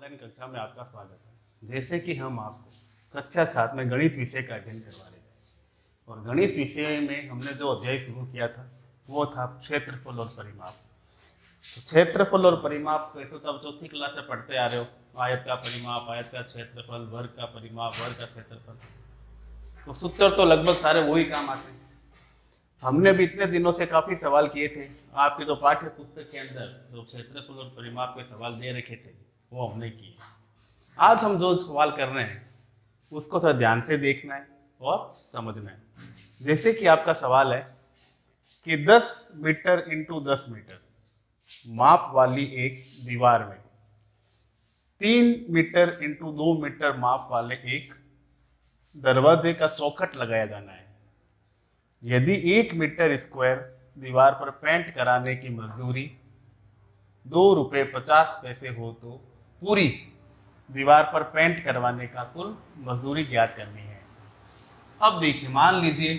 Online कक्षा में आपका स्वागत है। जैसे कि हम आपको कक्षा 7 में गणित विषय का अध्ययन करवा रहे थे और गणित विषय में हमने जो अध्याय शुरू किया था वो था क्षेत्रफल और परिमाप। तो क्षेत्रफल और परिमाप कैसे तो आप चौथी क्लास से पढ़ते आ रहे हो, आयत का परिमाप, आयत का क्षेत्रफल, वर्ग का परिमाप, वर्ग का क्षेत्रफल। तो सूत्र तो लगभग सारे वही काम आते हैं। हमने भी इतने दिनों से काफी सवाल किए थे, आपके जो पाठ्य पुस्तक के अंदर जो क्षेत्रफल और परिमाप के सवाल दे रखे थे वो हमने किए। आज हम जो सवाल कर रहे हैं उसको थोड़ा ध्यान से देखना है और समझना है। जैसे कि आपका सवाल है कि 10 मीटर इंटू 10 मीटर माप वाली एक दीवार में 3 मीटर इंटू 2 मीटर माप वाले एक दरवाजे का चौखट लगाया जाना है। यदि 1 मीटर स्क्वायर दीवार पर पेंट कराने की मजदूरी 2 रुपये 50 पैसे हो तो पूरी दीवार पर पेंट करवाने का कुल मजदूरी ज्ञात करनी है। अब देखिए, मान लीजिए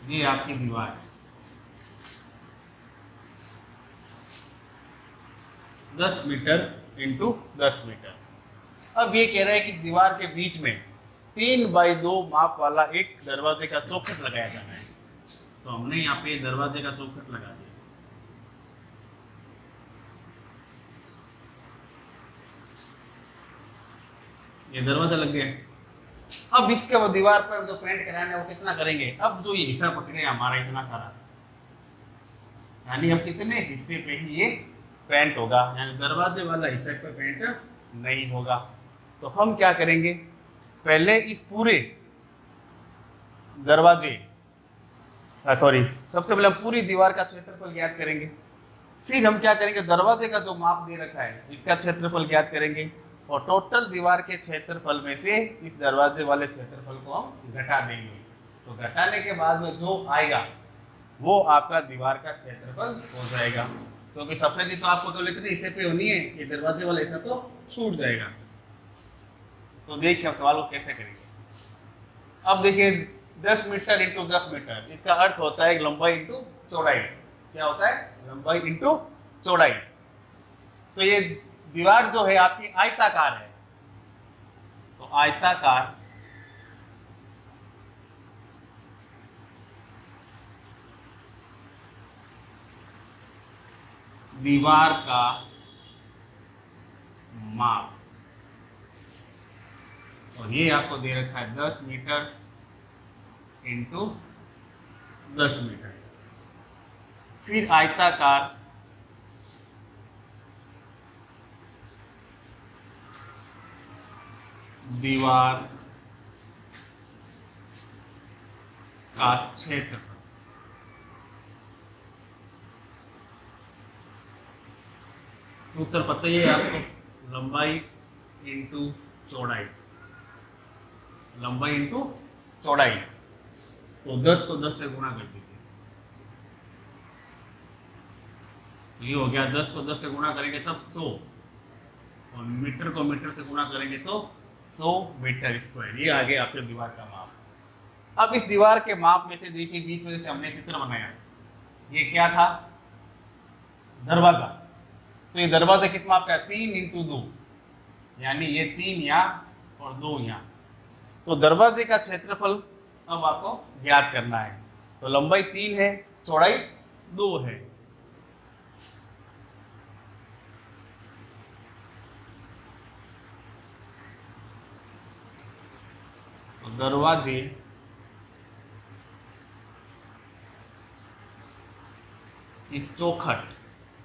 ये आपकी दीवार है, 10 मीटर इंटू 10 मीटर। अब ये कह रहा है कि इस दीवार के बीच में 3x2 माप वाला एक दरवाजे का चौखट लगाया जाना है। तो हमने यहाँ पे दरवाजे का चौखट लगा दिया। ये दरवाजा लग गया। अब इसके वो दीवार पर जो पेंट कराना है वो कितना करेंगे। अब जो ये हिस्सा बच गया हमारा इतना सारा, यानी अब कितने हिस्से पे ही ये पेंट होगा, यानी दरवाजे वाला हिस्सा पे पेंट नहीं होगा। तो हम क्या करेंगे, पहले इस पूरे दरवाजे सबसे पहले हम पूरी दीवार का क्षेत्रफल ज्ञात करेंगे। फिर हम क्या करेंगे, दरवाजे का जो माप दे रखा है इसका क्षेत्रफल ज्ञात करेंगे और टोटल दीवार के क्षेत्रफल में से इस दरवाजे वाले क्षेत्रफल को हम घटा देंगे। तो घटाने के बाद में जो आएगा वो आपका दीवार का क्षेत्रफल हो जाएगा, क्योंकि सफेदी तो आपको केवल इतने हिस्से पे होनी है, ये दरवाजे वाला हिस्सा तो छूट जाएगा। तो देखिए हम सवाल को कैसे करेंगे। अब देखिए 10 मीटर इंटू 10 मीटर, इसका अर्थ होता है लंबाई इंटू चौड़ाई। क्या होता है, लंबाई इंटू चौड़ाई। तो ये दीवार जो है आपकी आयताकार है, तो आयताकार दीवार का माप, और ये आपको दे रखा है 10 मीटर इंटू 10 मीटर। फिर आयताकार दीवार का क्षेत्रफल। सूत्र पता ही है आपको, लंबाई इंटू चौड़ाई, लंबाई इंटू चौड़ाई। तो 10 को 10 से गुणा कर दीजिए, ये हो गया। 10 को 10 से गुणा करेंगे तब 100, और मीटर को मीटर से गुणा करेंगे तो 100 मीटर स्क्वायर। ये आ गया आपके दीवार का माप। अब इस दीवार के माप में से देखिए, बीच में से हमने चित्र बनाया, ये क्या था, दरवाजा। तो ये दरवाजा किस माप का है, 3 इंटू 2, यानी ये 3 यहाँ और 2 यहाँ। तो दरवाजे का क्षेत्रफल अब आपको ज्ञात करना है। तो लंबाई 3 है, चौड़ाई 2 है। तो दरवाजे की चौखट,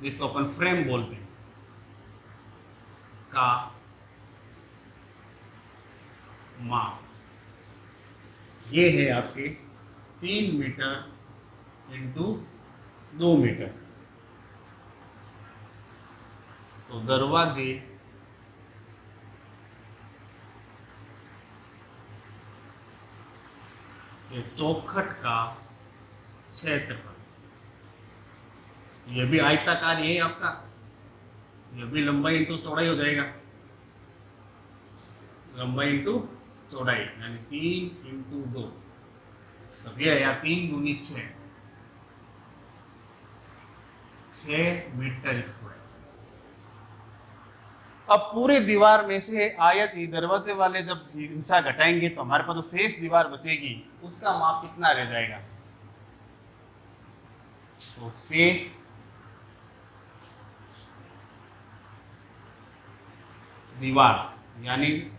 जिसको अपन फ्रेम बोलते हैं, का माप ये है आपके 3 मीटर इंटू 2 मीटर। तो दरवाजे के चौखट का क्षेत्रफल, ये भी आयताकार, ये आपका ये भी लंबाई इंटू चौड़ाई हो जाएगा, लंबाई इंटू चौड़ाई, यानी 3 इंटू 2। तो ये है 3 दूनी 6, 6 मीटर स्क्वायर। अब पूरी दीवार में से आयत दरवाजे वाले जब हिस्सा घटाएंगे तो हमारे पास जो शेष दीवार बचेगी उसका माप कितना रह जाएगा? तो शेष दीवार यानी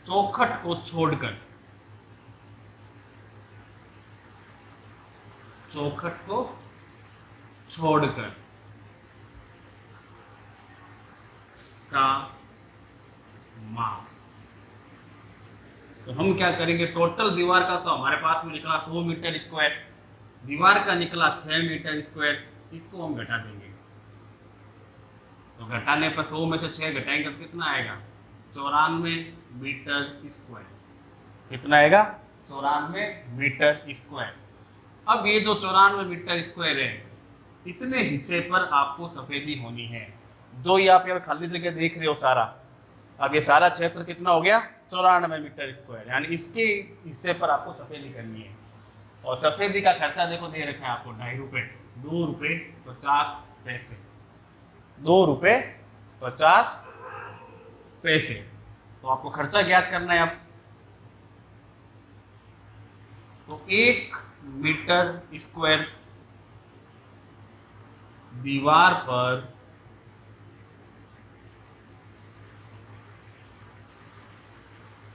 चौखट को छोड़कर, चौखट को छोड़कर का माप। तो हम क्या करेंगे, टोटल दीवार का तो हमारे पास में निकला 100 मीटर स्क्वायर, दीवार का निकला 6 मीटर स्क्वायर, इसको हम घटा देंगे। तो घटाने पर 100 में से 6 घटाएंगे तो कितना आएगा? 94 मीटर स्क्वायर। कितना आएगा? 94 मीटर स्क्वायर। अब ये जो 94 मीटर स्क्वायर है, इतने हिस्से पर आपको सफेदी होनी है। जो ये आप यहाँ खाली जगह देख रहे हो सारा, अब ये सारा क्षेत्र कितना हो गया? 94 मीटर स्क्वायर, यानी इसके हिस्से पर आपको सफेदी करनी है। और सफेदी का खर्चा देखो दे रखा है आपको 2.5 रुपये, 2 रुपये 50 पैसे, 2 रुपये 50 पैसे। तो आपको खर्चा ज्ञात करना है। अब तो 1 मीटर स्क्वायर दीवार पर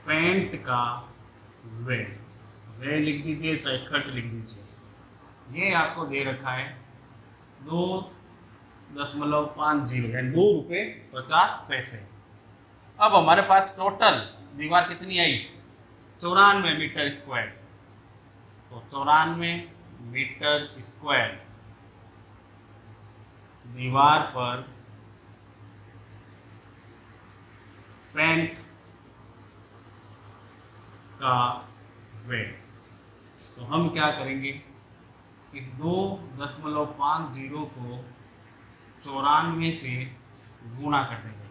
पेंट का व्यय लिख दीजिए, चाहे खर्च लिख दीजिए। ये आपको दे रखा है 2.50 यानी 2 रुपये 50 पैसे। अब हमारे पास टोटल दीवार कितनी आई? 94 मीटर स्क्वायर। तो 94 मीटर स्क्वायर दीवार पर पेंट का व्यय। तो हम क्या करेंगे, इस 2.50 को 94 से गुणा कर देंगे।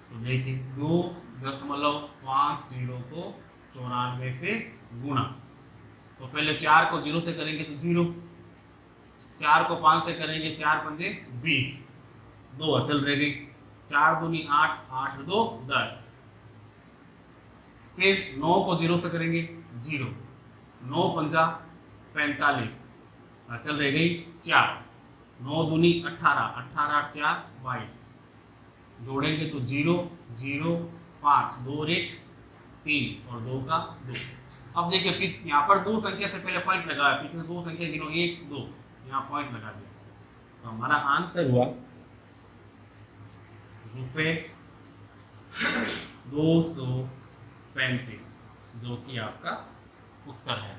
तो देखिए 2.50 को 94 से गुणा। तो पहले 4 को 0 से करेंगे तो 0, 4 को 5 से करेंगे 4 पंजे 20, 2 असल रह गई, 4 दूनी 8, 8 2 10। फिर 9 को 0 से करेंगे 0, 9 पंजा 45, असल रह गई 4, 9 दूनी 18, 18 8 4 22, जोड़ेंगे तो 0 0 5, 2 1 3 और 2 का 2। अब देखिए फिर यहाँ पर 2 संख्या से पहले पॉइंट लगाया, पीछे से 2 संख्या गिनो 1 2, यहाँ पॉइंट लगा दिया। तो हमारा आंसर हुआ ₹235, जो कि आपका उत्तर है।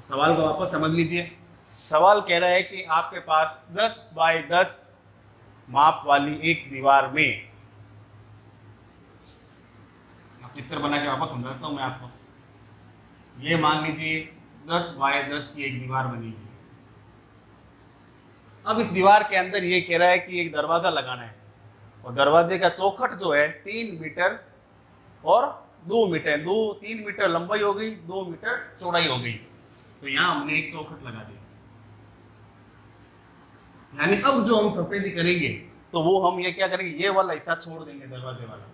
सवाल को वापस समझ लीजिए। सवाल कह रहा है कि आपके पास 10 बाय 10 माप वाली एक दीवार में, अब चित्र बना के वापस समझाता हूं मैं आपको। ये मान लीजिए 10 बाय 10 की एक दीवार बनी हुई। अब इस दीवार के अंदर ये कह रहा है कि एक दरवाजा लगाना है, और दरवाजे का चौखट जो है 3 मीटर और 2 मीटर, 3 मीटर लंबाई हो गई, 2 मीटर चौड़ाई हो गई। तो यहाँ हमने एक चौखट लगा दिया। यानी अब जो हम सफेदी करेंगे तो वो हम ये क्या करेंगे, ये वाला हिस्सा छोड़ देंगे दरवाजे वाला,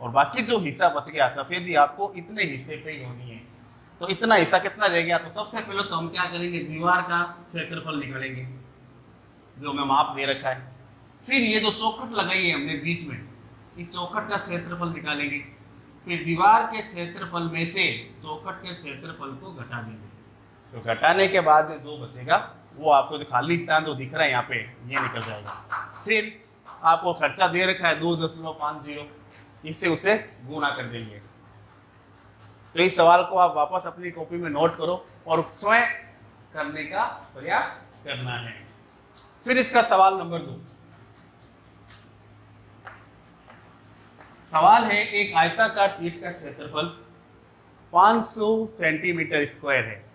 और बाकी जो हिस्सा बच गया सफेदी आपको इतने हिस्से पे ही होनी है। तो इतना हिस्सा कितना रह गया? तो सबसे पहले तो हम क्या करेंगे, दीवार का क्षेत्रफल निकालेंगे जो हमें माप दे रखा है। फिर ये जो चौखट लगाई है हमने बीच में, इस चौखट का क्षेत्रफल निकालेंगे। फिर दीवार के क्षेत्रफल में से चौखट के क्षेत्रफल को घटा देंगे। तो घटाने के बाद में जो बचेगा वो आपको जो खाली स्थान जो दिख रहा है यहाँ पे, ये निकल जाएगा। फिर आपको खर्चा दे रखा है 2.50, इससे उसे गुणा कर देंगे। तो इस सवाल को आप वापस अपनी कॉपी में नोट करो और स्वयं करने का प्रयास करना है। फिर इसका सवाल नंबर 2। सवाल है, एक आयताकार शीट का क्षेत्रफल 500 सेंटीमीटर स्क्वायर है।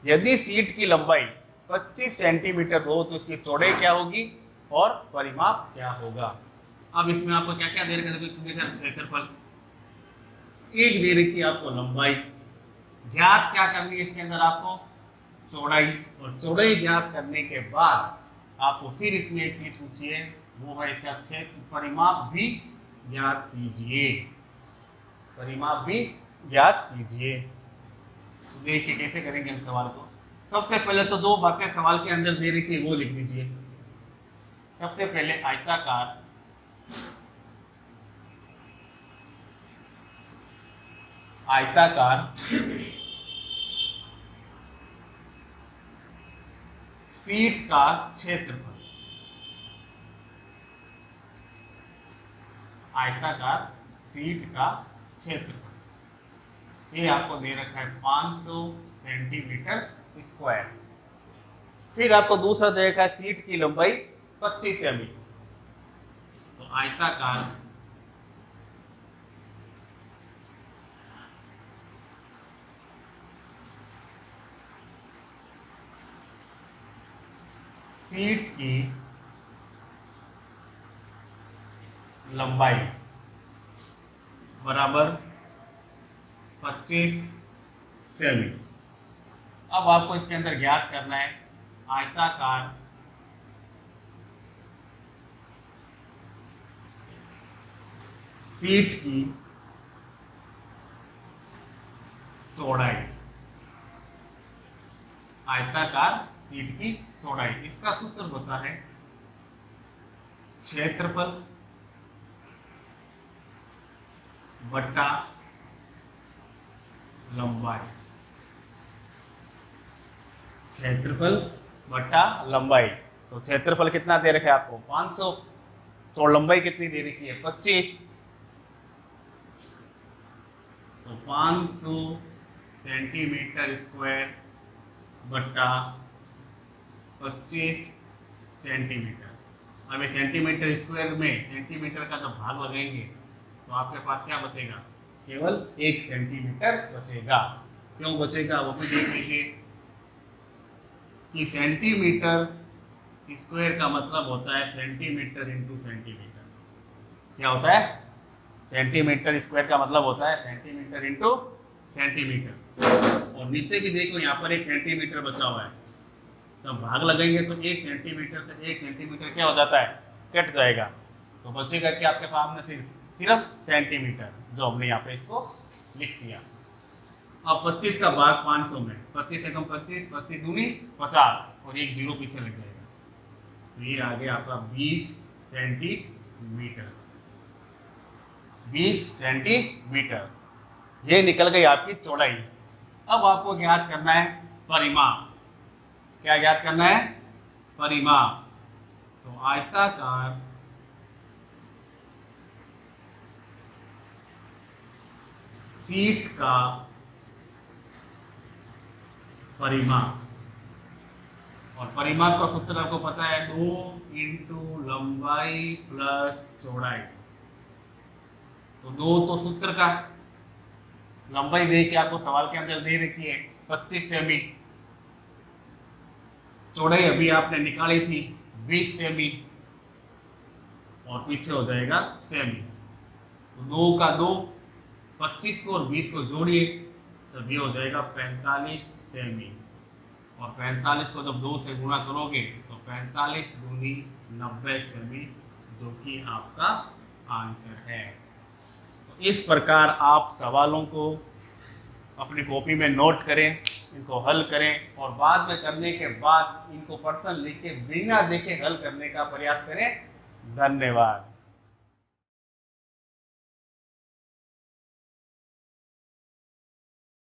यदि शीट की लंबाई 25 सेंटीमीटर हो तो इसकी चौड़ाई क्या होगी और परिमाप क्या होगा? अब इसमें आपको क्या क्या दे रखा है, देखो क्षेत्रफल, एक दे रखी है आपको लंबाई, ज्ञात क्या करनी है इसके अंदर आपको चौड़ाई, और चौड़ाई ज्ञात करने के बाद आपको फिर इसमें एक चीज पूछिए, वो है इसका क्षेत्र, परिमाप भी ज्ञात कीजिए। परिमाप भी ज्ञात कीजिए। तो देखिए कैसे करेंगे हम सवाल को। सबसे पहले तो दो बातें सवाल के अंदर दे रखी है वो लिख दीजिए। सबसे पहले आयताकार सीट का क्षेत्रफल, आयताकार सीट का क्षेत्रफल, ये आपको दे रखा है 500 सेंटीमीटर स्क्वायर। फिर आपको दूसरा दे रखा है सीट की लंबाई 25 सेमी। तो आयताकार सीट की लंबाई बराबर 25 सेमी। अब आपको इसके अंदर ज्ञात करना है आयताकार सीट की चौड़ाई, आयताकार सीट की चौड़ाई। इसका सूत्र होता है क्षेत्रफल बटा लंबाई, क्षेत्रफल बटा लंबाई। तो क्षेत्रफल कितना दे रखा है आपको 500, तो लंबाई कितनी दे रखी है 25। तो 500 सेंटीमीटर स्क्वायर बटा 25 सेंटीमीटर। अब ये सेंटीमीटर स्क्वायर में सेंटीमीटर का जब भाग लगाएंगे तो आपके पास क्या बचेगा, केवल 1 सेंटीमीटर बचेगा। क्यों बचेगा वो भी देख लीजिए कि सेंटीमीटर स्क्वायर का मतलब होता है सेंटीमीटर इंटू सेंटीमीटर। क्या होता है, सेंटीमीटर स्क्वायर का मतलब होता है सेंटीमीटर इंटू सेंटीमीटर। और नीचे भी देखो यहाँ पर 1 सेंटीमीटर बचा हुआ है, तो भाग लगाएंगे तो 1 सेंटीमीटर से 1 सेंटीमीटर क्या हो जाता है, कट जाएगा। तो बचेगा कि आपके पास में सिर्फ सेंटीमीटर, जो हमने यहाँ पे इसको लिख दिया। अब 25 का भाग 500 में, 25 से कम 25, 25 दूनी 50 और एक जीरो पीछे लग जाएगा। तो ये आ गया आपका 20 सेंटीमीटर। 20 सेंटीमीटर ये निकल गई आपकी चौड़ाई। अब आपको ज्ञात करना है परिमाप। क्या ज्ञात करना है, परिमाप। तो आयताकार सीट का परिमाप, और परिमाप का सूत्र आपको पता है 2 इंटू लंबाई प्लस चौड़ाई। तो 2 तो सूत्र का, लंबाई दे के आपको सवाल के अंदर दे रखी है 25 सेमी, चौड़ाई अभी आपने निकाली थी 20 सेमी, और पीछे हो जाएगा सेमी। तो 2 का 2, 25 को और 20 को जोड़िए तब ये हो जाएगा 45 सेमी, और 45 को जब 2 से गुणा करोगे तो 45 दूनी 90 सेमी, जो कि आपका आंसर है। तो इस प्रकार आप सवालों को अपनी कॉपी में नोट करें, इनको हल करें, और बाद में करने के बाद इनको प्रश्न लिख के बिना देखे हल करने का प्रयास करें। धन्यवाद।